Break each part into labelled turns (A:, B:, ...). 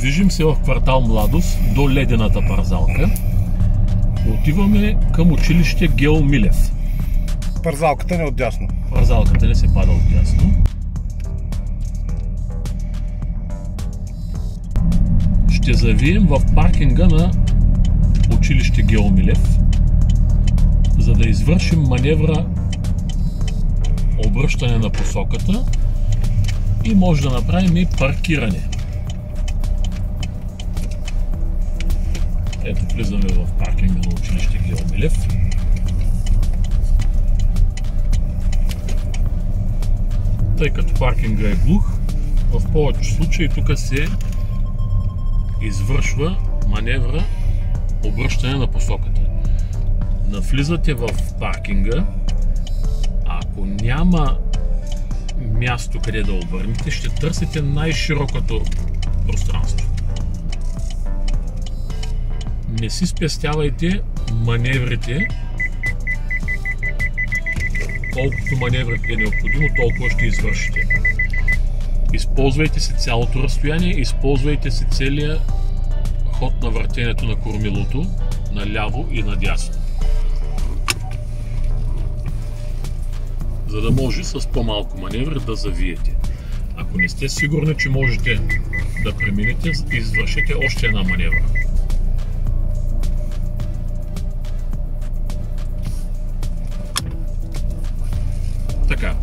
A: Движим се в квартал Младост до Ледената парзалка. Отиваме към училище Гео Милев.
B: Парзалката не отдясно.
A: Парзалката не се пада отдясно. Ще завием в паркинга на училище Гео Милев, за да извършим маневра обръщане на посоката и може да направим и паркиране. Ето, влизаме в паркинга на училище Гео Милев. Тъй като паркинга е глух, в повече случаи тук се извършва маневра обръщане на посоката. Навлизате в паркинга, ако няма място къде да обърнете, ще търсите най-широкото пространство. Не си спестявайте маневрите. Колкото маневрите е необходимо, толкова ще извършите. Използвайте си цялото разстояние, използвайте си целия ход на въртенето на кормилото наляво и надясно, за да може с по-малко маневри да завиете. Ако не сте сигурни, че можете да преминете, извършете още една маневра. Така,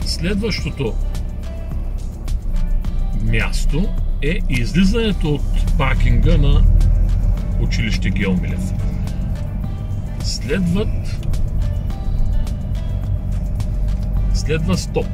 A: следващото място е излизането от паркинга на училище Гео Милев. Следва стоп.